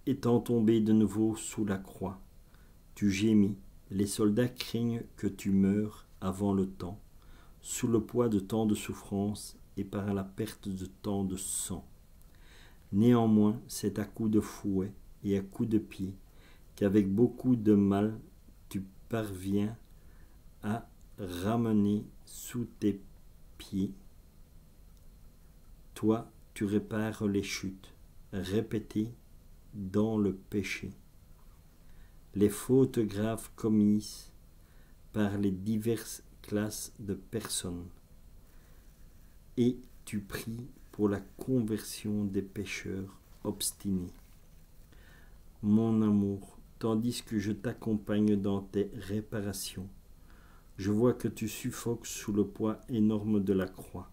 étant tombé de nouveau sous la croix, tu gémis, les soldats craignent que tu meures avant le temps, sous le poids de tant de souffrances et par la perte de tant de sang. Néanmoins, c'est à coups de fouet et à coups de pied qu'avec beaucoup de mal tu parviens à ramener sous tes pieds. Toi, tu répares les chutes répétées dans le péché, les fautes graves commises par les diverses classes de personnes, et tu pries pour la conversion des pécheurs obstinés. Mon amour, tandis que je t'accompagne dans tes réparations, je vois que tu suffoques sous le poids énorme de la croix.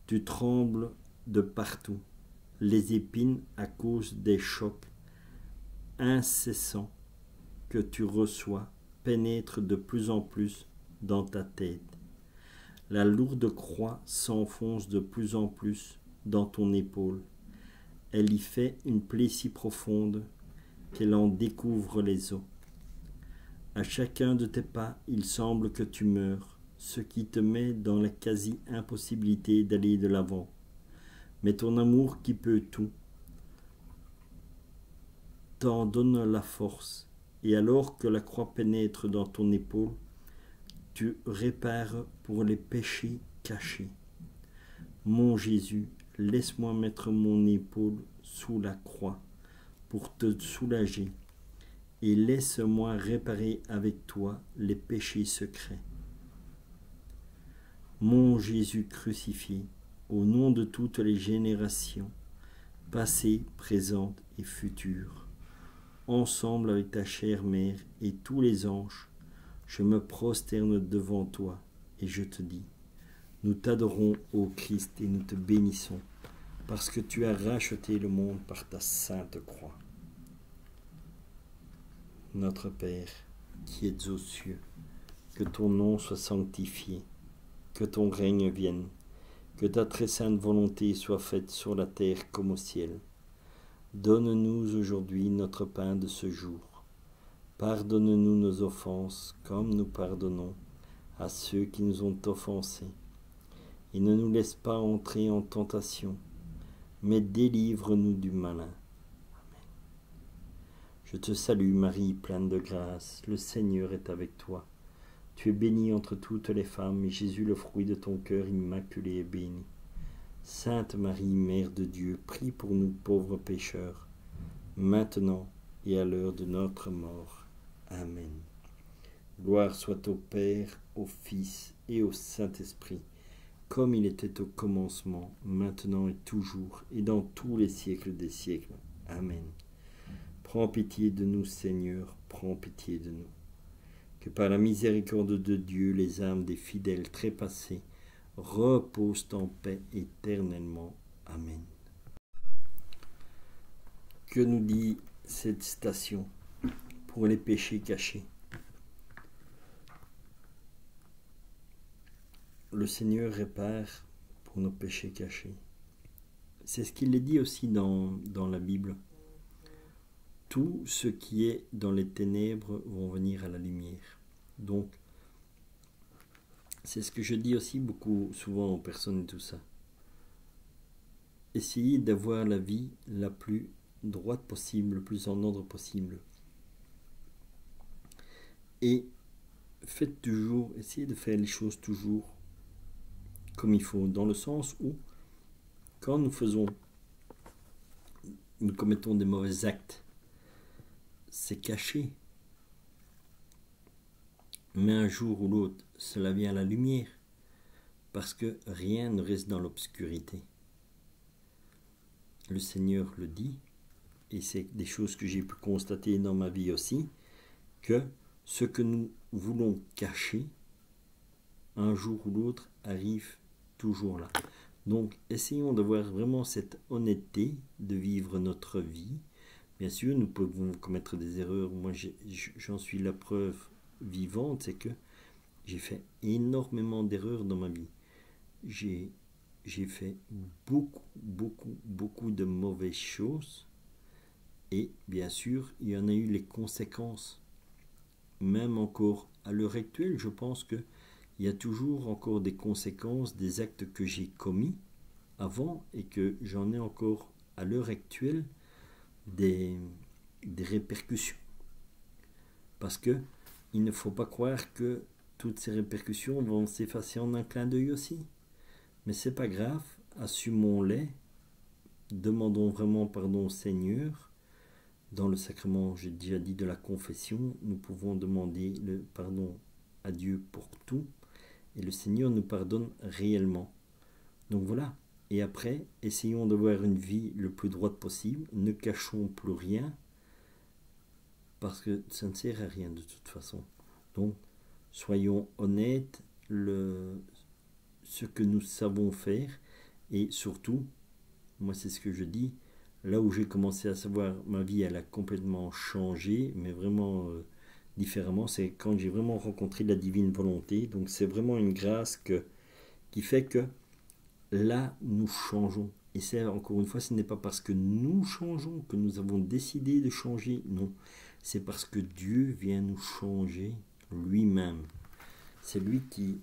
Tu trembles de partout, les épines à cause des chocs incessants que tu reçois pénètrent de plus en plus dans ta tête. La lourde croix s'enfonce de plus en plus dans ton épaule. Elle y fait une plaie si profonde qu'elle en découvre les os. À chacun de tes pas, il semble que tu meurs, ce qui te met dans la quasi-impossibilité d'aller de l'avant. Mais ton amour qui peut tout t'en donne la force, et alors que la croix pénètre dans ton épaule, tu répares pour les péchés cachés. Mon Jésus, laisse-moi mettre mon épaule sous la croix pour te soulager, et laisse-moi réparer avec toi les péchés secrets. Mon Jésus crucifié, au nom de toutes les générations, passées, présentes et futures, ensemble avec ta chère mère et tous les anges, je me prosterne devant toi et je te dis, nous t'adorons, ô Christ, et nous te bénissons, parce que tu as racheté le monde par ta sainte croix. Notre Père, qui es aux cieux, que ton nom soit sanctifié, que ton règne vienne, que ta très sainte volonté soit faite sur la terre comme au ciel. Donne-nous aujourd'hui notre pain de ce jour. Pardonne-nous nos offenses, comme nous pardonnons à ceux qui nous ont offensés. Et ne nous laisse pas entrer en tentation, mais délivre-nous du malin. Amen. Je te salue Marie, pleine de grâce, le Seigneur est avec toi. Tu es bénie entre toutes les femmes, et Jésus, le fruit de ton cœur immaculé, est béni. Sainte Marie, Mère de Dieu, prie pour nous pauvres pécheurs, maintenant et à l'heure de notre mort. Amen. Gloire soit au Père, au Fils et au Saint-Esprit, comme il était au commencement, maintenant et toujours, et dans tous les siècles des siècles. Amen. Prends pitié de nous, Seigneur, prends pitié de nous. Que par la miséricorde de Dieu, les âmes des fidèles trépassés reposent en paix éternellement. Amen. Que nous dit cette station pour les péchés cachés? Le Seigneur répare pour nos péchés cachés. C'est ce qu'il est dit aussi dans la Bible. Tout ce qui est dans les ténèbres vont venir à la lumière. Donc, c'est ce que je dis aussi beaucoup, souvent aux personnes et tout ça. Essayez d'avoir la vie la plus droite possible, le plus en ordre possible. Et faites toujours, essayez de faire les choses toujours comme il faut, dans le sens où, quand nous commettons des mauvais actes, c'est caché. Mais un jour ou l'autre, cela vient à la lumière, parce que rien ne reste dans l'obscurité. Le Seigneur le dit, et c'est des choses que j'ai pu constater dans ma vie aussi, que ce que nous voulons cacher, un jour ou l'autre, arrive toujours là. Donc, essayons d'avoir vraiment cette honnêteté de vivre notre vie. Bien sûr, nous pouvons commettre des erreurs. Moi, j'en suis la preuve vivante, c'est que j'ai fait énormément d'erreurs dans ma vie. J'ai fait beaucoup de mauvaises choses. Et bien sûr, il y en a eu les conséquences. Même encore à l'heure actuelle, je pense que il y a toujours encore des conséquences des actes que j'ai commis avant et que j'en ai encore à l'heure actuelle des répercussions. Parce que il ne faut pas croire que toutes ces répercussions vont s'effacer en un clin d'œil aussi. Mais c'est pas grave, assumons-les, demandons vraiment pardon au Seigneur. Dans le sacrement, j'ai déjà dit, de la confession, nous pouvons demander le pardon à Dieu pour tout. Et le Seigneur nous pardonne réellement. Donc voilà. Et après, essayons d'avoir une vie le plus droite possible. Ne cachons plus rien. Parce que ça ne sert à rien de toute façon. Donc, soyons honnêtes. Ce que nous savons faire. Et surtout, moi c'est ce que je dis, là où j'ai commencé à savoir, ma vie elle a complètement changé. Mais vraiment différemment, c'est quand j'ai vraiment rencontré la divine volonté. Donc c'est vraiment une grâce qui fait que là, nous changeons. Et c'est encore une fois, ce n'est pas parce que nous changeons que nous avons décidé de changer, non. C'est parce que Dieu vient nous changer lui-même. C'est lui qui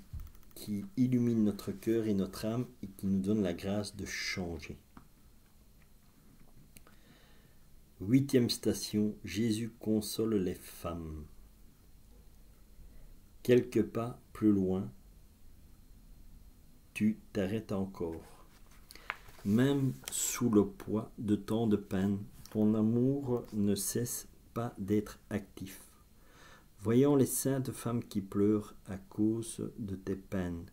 illumine notre cœur et notre âme et qui nous donne la grâce de changer. 8e station, Jésus console les femmes. Quelques pas plus loin, tu t'arrêtes encore. Même sous le poids de tant de peine, ton amour ne cesse pas d'être actif. Voyant les saintes femmes qui pleurent à cause de tes peines,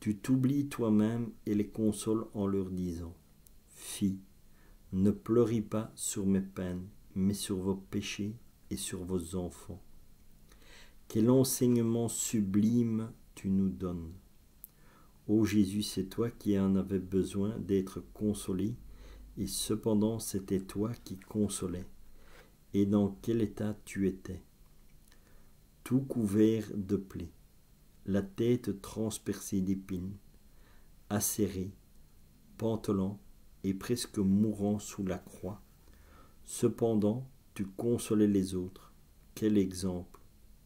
tu t'oublies toi-même et les consoles en leur disant « Filles, ne pleurez pas sur mes peines, mais sur vos péchés et sur vos enfants. Quel enseignement sublime tu nous donnes. Ô Jésus, c'est toi qui en avais besoin d'être consolé, et cependant c'était toi qui consolais. Et dans quel état tu étais? Tout couvert de plaies, la tête transpercée d'épines, acéré, pantelant et presque mourant sous la croix. Cependant, tu consolais les autres. Quel exemple,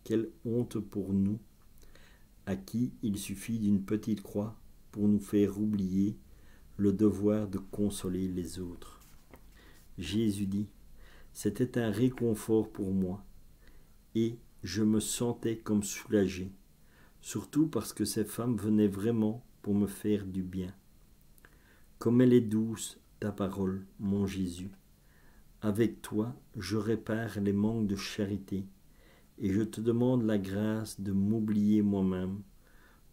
quelle honte pour nous, à qui il suffit d'une petite croix pour nous faire oublier le devoir de consoler les autres. Jésus dit, c'était un réconfort pour moi, et je me sentais comme soulagé, surtout parce que ces femmes venaient vraiment pour me faire du bien. Comme elle est douce, ta parole, mon Jésus. Avec toi, je répare les manques de charité, et je te demande la grâce de m'oublier moi-même,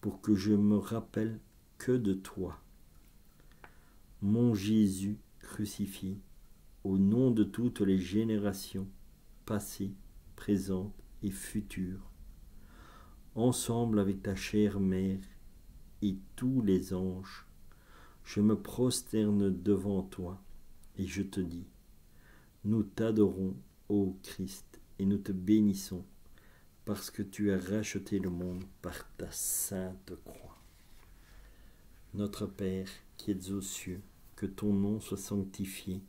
pour que je me rappelle que de toi. Mon Jésus crucifié, au nom de toutes les générations, passées, présentes et futures, ensemble avec ta chère mère et tous les anges, je me prosterne devant toi et je te dis, nous t'adorons, ô Christ, et nous te bénissons, parce que tu as racheté le monde par ta sainte croix. Notre Père qui es aux cieux, que ton nom soit sanctifié,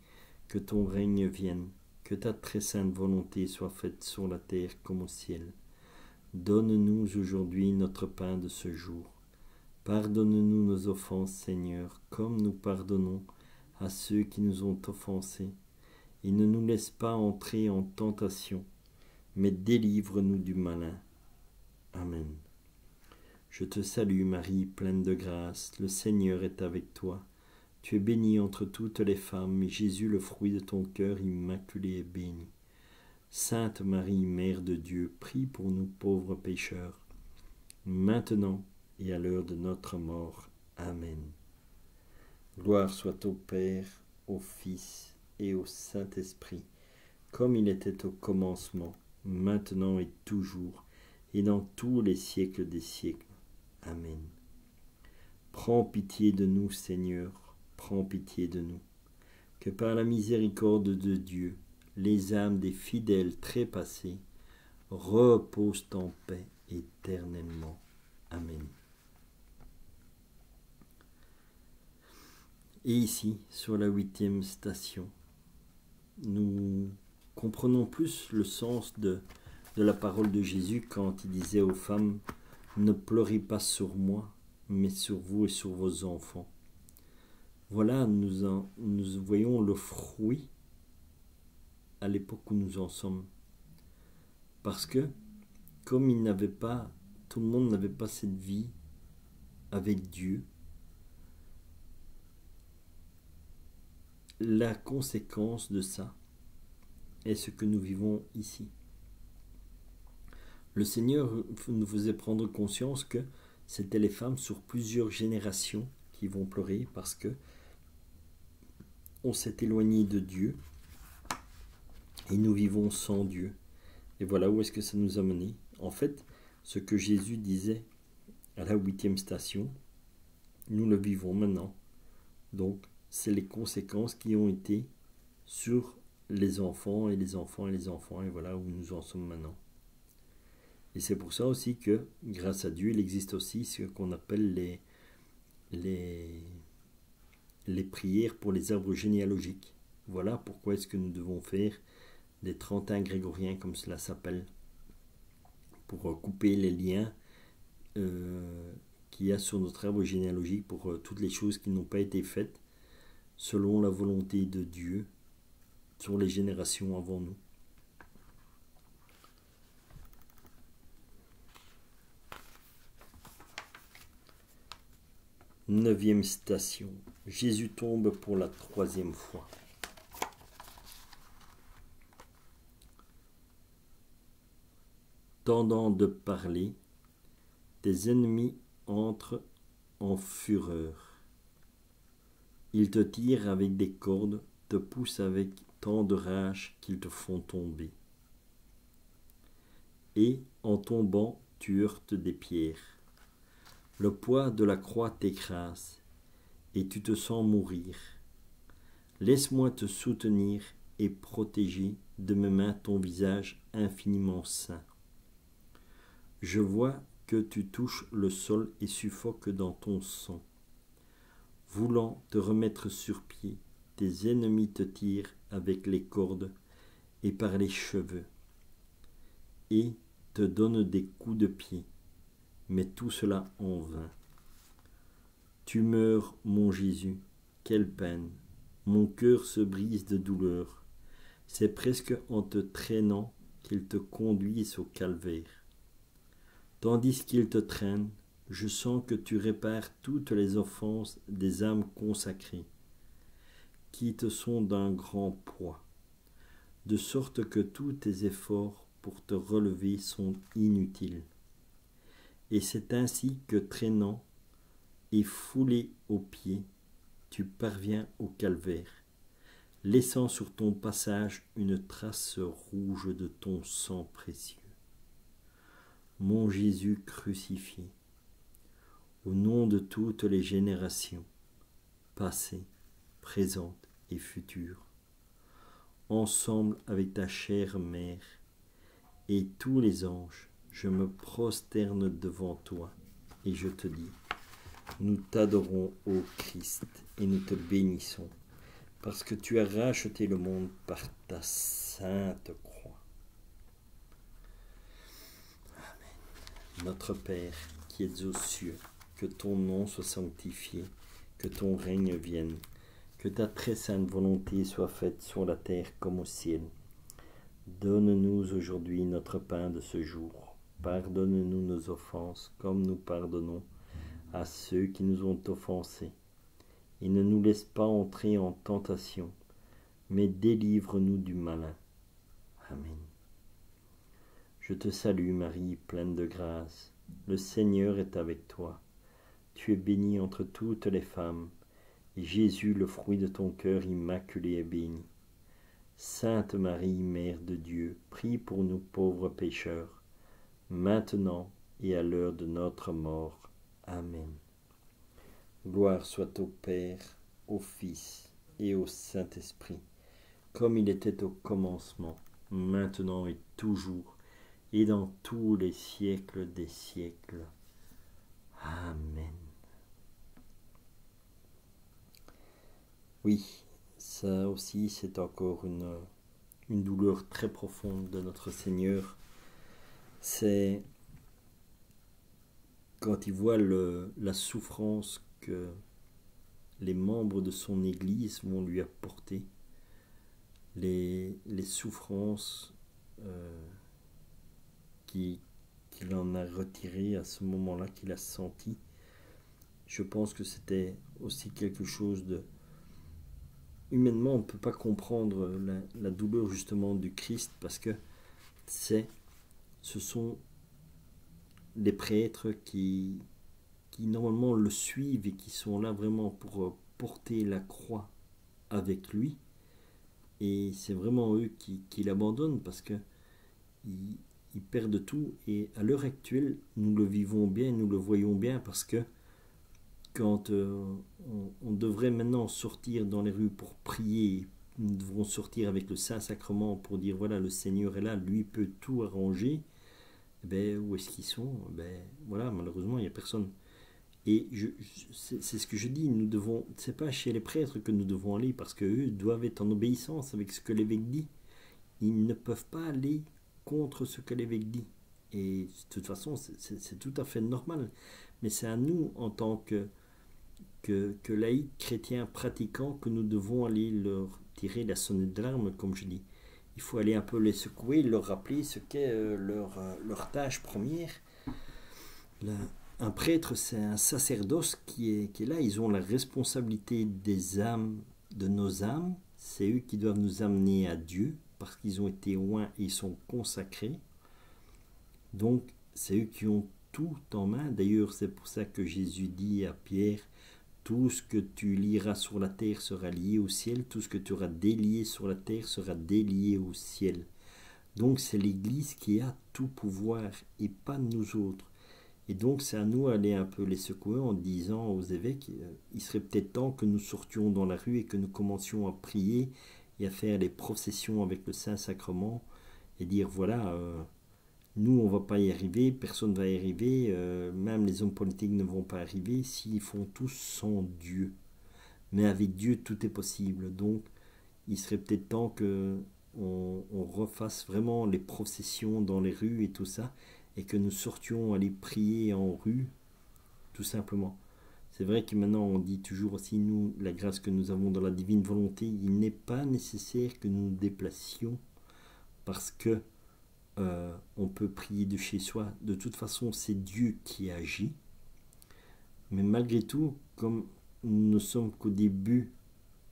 que ton règne vienne, que ta très sainte volonté soit faite sur la terre comme au ciel. Donne-nous aujourd'hui notre pain de ce jour. Pardonne-nous nos offenses, Seigneur, comme nous pardonnons à ceux qui nous ont offensés. Et ne nous laisse pas entrer en tentation, mais délivre-nous du malin. Amen. Je te salue Marie, pleine de grâce, le Seigneur est avec toi. Tu es bénie entre toutes les femmes, et Jésus, le fruit de ton cœur immaculé, est béni. Sainte Marie, Mère de Dieu, prie pour nous pauvres pécheurs, maintenant et à l'heure de notre mort. Amen. Gloire soit au Père, au Fils et au Saint-Esprit, comme il était au commencement, maintenant et toujours, et dans tous les siècles des siècles. Amen. Prends pitié de nous, Seigneur, prends pitié de nous. Que par la miséricorde de Dieu, les âmes des fidèles trépassés reposent en paix éternellement. Amen. Et ici, sur la 8e station, nous comprenons plus le sens de la parole de Jésus quand il disait aux femmes « Ne pleurez pas sur moi, mais sur vous et sur vos enfants ». Voilà, nous voyons le fruit à l'époque où nous en sommes. Parce que, comme tout le monde n'avait pas cette vie avec Dieu, la conséquence de ça est ce que nous vivons ici. Le Seigneur nous faisait prendre conscience que c'était les femmes sur plusieurs générations qui vont pleurer parce que on s'est éloigné de Dieu et nous vivons sans Dieu. Et voilà où est-ce que ça nous a mené. En fait, ce que Jésus disait à la 8e station, nous le vivons maintenant. Donc, c'est les conséquences qui ont été sur les enfants et les enfants et les enfants. Et voilà où nous en sommes maintenant. Et c'est pour ça aussi que, grâce à Dieu, il existe aussi ce qu'on appelle les prières pour les arbres généalogiques. Voilà pourquoi est-ce que nous devons faire des 31 grégoriens, comme cela s'appelle, pour couper les liens qu'il y a sur notre arbre généalogique, pour toutes les choses qui n'ont pas été faites selon la volonté de Dieu sur les générations avant nous. Neuvième station. Jésus tombe pour la 3e fois. Tendant de parler, tes ennemis entrent en fureur. Ils te tirent avec des cordes, te poussent avec tant de rage qu'ils te font tomber. Et, en tombant, tu heurtes des pierres. Le poids de la croix t'écrase, et tu te sens mourir. Laisse-moi te soutenir et protéger de mes mains ton visage infiniment saint. Je vois que tu touches le sol et suffoques dans ton sang. Voulant te remettre sur pied, tes ennemis te tirent avec les cordes et par les cheveux, et te donnent des coups de pied, mais tout cela en vain. Tu meurs, mon Jésus, quelle peine, mon cœur se brise de douleur. C'est presque en te traînant qu'ils te conduisent au calvaire. Tandis qu'ils te traînent, je sens que tu répares toutes les offenses des âmes consacrées, qui te sont d'un grand poids, de sorte que tous tes efforts pour te relever sont inutiles. Et c'est ainsi que, traînant et foulé aux pieds, tu parviens au calvaire, laissant sur ton passage une trace rouge de ton sang précieux. Mon Jésus crucifié, au nom de toutes les générations, passées, présentes et futures, ensemble avec ta chère mère et tous les anges, je me prosterne devant toi et je te dis, nous t'adorons, ô Christ, et nous te bénissons, parce que tu as racheté le monde par ta sainte croix. Amen. Notre Père, qui es aux cieux, que ton nom soit sanctifié, que ton règne vienne, que ta très sainte volonté soit faite sur la terre comme au ciel. Donne-nous aujourd'hui notre pain de ce jour. Pardonne-nous nos offenses, comme nous pardonnons à ceux qui nous ont offensés. Et ne nous laisse pas entrer en tentation, mais délivre-nous du malin. Amen. Je te salue Marie, pleine de grâce. Le Seigneur est avec toi. Tu es bénie entre toutes les femmes, et Jésus, le fruit de ton cœur immaculé, est béni. Sainte Marie, Mère de Dieu, prie pour nous pauvres pécheurs, maintenant et à l'heure de notre mort. Amen. Gloire soit au Père, au Fils et au Saint-Esprit, comme il était au commencement, maintenant et toujours, et dans tous les siècles des siècles. Amen. Oui, ça aussi c'est encore une douleur très profonde de notre Seigneur. C'est quand il voit la souffrance que les membres de son Église vont lui apporter, les souffrances qu'il en a retirées à ce moment-là, qu'il a senti. Je pense que c'était aussi quelque chose de... Humainement, on ne peut pas comprendre la douleur justement du Christ, parce que ce sont les prêtres qui normalement le suivent et qui sont là vraiment pour porter la croix avec lui. Et c'est vraiment eux qui l'abandonnent, parce que ils perdent tout. Et à l'heure actuelle, nous le vivons bien, nous le voyons bien, parce que quand on devrait maintenant sortir dans les rues pour prier, nous devrons sortir avec le Saint-Sacrement pour dire voilà, le Seigneur est là, lui peut tout arranger. eh ben, où est-ce qu'ils sont? Ben, voilà, malheureusement, il n'y a personne. Et c'est ce que je dis, nous devons, c'est pas chez les prêtres que nous devons aller, parce qu'eux doivent être en obéissance avec ce que l'évêque dit. Ils ne peuvent pas aller contre ce que l'évêque dit. Et de toute façon, c'est tout à fait normal. Mais c'est à nous, en tant que laïcs chrétiens pratiquants, que nous devons aller leur tirer la sonnette d'alarme, comme je dis. Il faut aller un peu les secouer, leur rappeler ce qu'est leur tâche première. Là, un prêtre, c'est un sacerdoce qui est là. Ils ont la responsabilité des âmes, de nos âmes. C'est eux qui doivent nous amener à Dieu, parce qu'ils ont été oints et ils sont consacrés. Donc, c'est eux qui ont tout en main. D'ailleurs, c'est pour ça que Jésus dit à Pierre, tout ce que tu lieras sur la terre sera lié au ciel, tout ce que tu auras délié sur la terre sera délié au ciel. Donc, c'est l'Église qui a tout pouvoir et pas nous autres. Et donc, c'est à nous d'aller un peu les secouer en disant aux évêques, il serait peut-être temps que nous sortions dans la rue et que nous commencions à prier et à faire les processions avec le Saint-Sacrement et dire, voilà, nous, on ne va pas y arriver, personne ne va y arriver, même les hommes politiques ne vont pas arriver s'ils font tous sans Dieu. Mais avec Dieu, tout est possible. Donc, il serait peut-être temps que on refasse vraiment les processions dans les rues et tout ça, et que nous sortions aller prier en rue, tout simplement. C'est vrai que maintenant on dit toujours aussi, nous, la grâce que nous avons dans la divine volonté, il n'est pas nécessaire que nous nous déplacions, parce que on peut prier de chez soi. De toute façon, c'est Dieu qui agit. Mais malgré tout, comme nous ne sommes qu'au début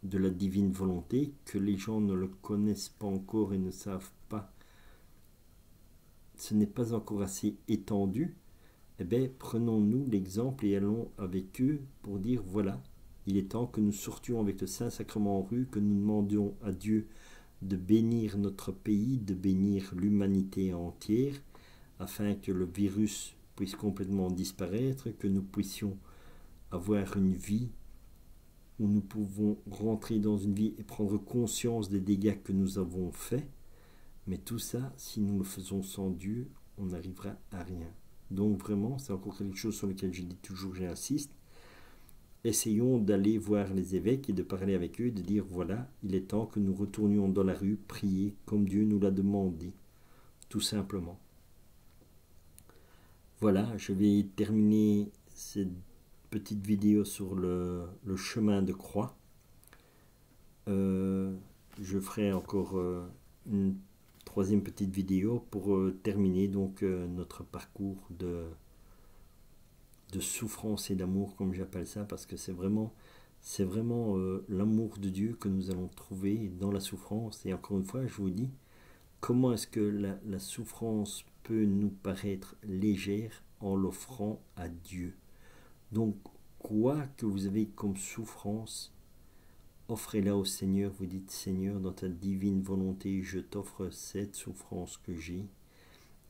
de la divine volonté, que les gens ne le connaissent pas encore et ne savent pas, ce n'est pas encore assez étendu, eh bien, prenons-nous l'exemple et allons avec eux pour dire, voilà, il est temps que nous sortions avec le Saint-Sacrement en rue, que nous demandions à Dieu de bénir notre pays, de bénir l'humanité entière, afin que le virus puisse complètement disparaître, que nous puissions avoir une vie où nous pouvons rentrer dans une vie et prendre conscience des dégâts que nous avons faits. Mais tout ça, si nous le faisons sans Dieu, on n'arrivera à rien. Donc vraiment, c'est encore quelque chose sur lequel je dis toujours, j'insiste. Essayons d'aller voir les évêques et de parler avec eux, de dire, voilà, il est temps que nous retournions dans la rue, prier comme Dieu nous l'a demandé, tout simplement. Voilà, je vais terminer cette petite vidéo sur le chemin de croix. Je ferai encore une troisième petite vidéo pour terminer donc notre parcours de souffrance et d'amour, comme j'appelle ça, parce que c'est vraiment l'amour de Dieu que nous allons trouver dans la souffrance. Et encore une fois, je vous dis, comment est-ce que la souffrance peut nous paraître légère en l'offrant à Dieu? Donc, quoi que vous avez comme souffrance, offrez-la au Seigneur. Vous dites, Seigneur, dans ta divine volonté, je t'offre cette souffrance que j'ai.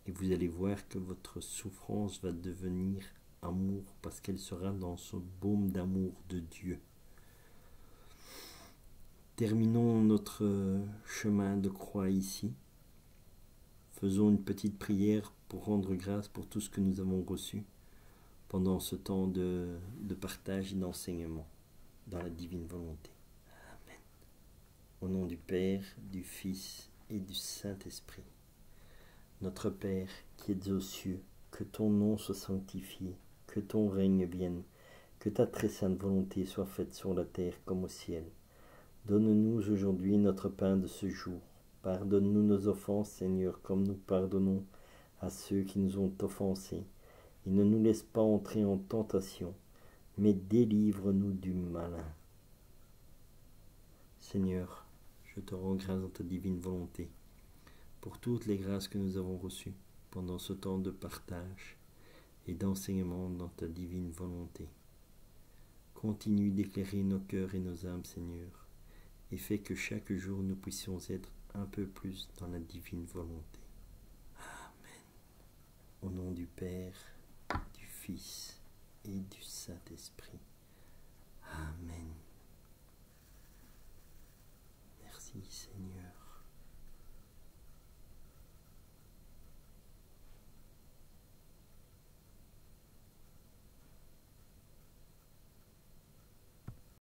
Et vous allez voir que votre souffrance va devenir amour, parce qu'elle sera dans ce baume d'amour de Dieu. Terminons notre chemin de croix ici. Faisons une petite prière pour rendre grâce pour tout ce que nous avons reçu pendant ce temps de partage et d'enseignement dans la divine volonté. Amen. Au nom du Père, du Fils et du Saint-Esprit. Notre Père qui es aux cieux, que ton nom soit sanctifié, que ton règne vienne, que ta très sainte volonté soit faite sur la terre comme au ciel. Donne-nous aujourd'hui notre pain de ce jour. Pardonne-nous nos offenses, Seigneur, comme nous pardonnons à ceux qui nous ont offensés. Et ne nous laisse pas entrer en tentation, mais délivre-nous du malin. Seigneur, je te rends grâce dans ta divine volonté pour toutes les grâces que nous avons reçues pendant ce temps de partage et d'enseignement dans ta divine volonté. Continue d'éclairer nos cœurs et nos âmes, Seigneur, et fais que chaque jour nous puissions être un peu plus dans la divine volonté. Amen. Au nom du Père, du Fils et du Saint-Esprit.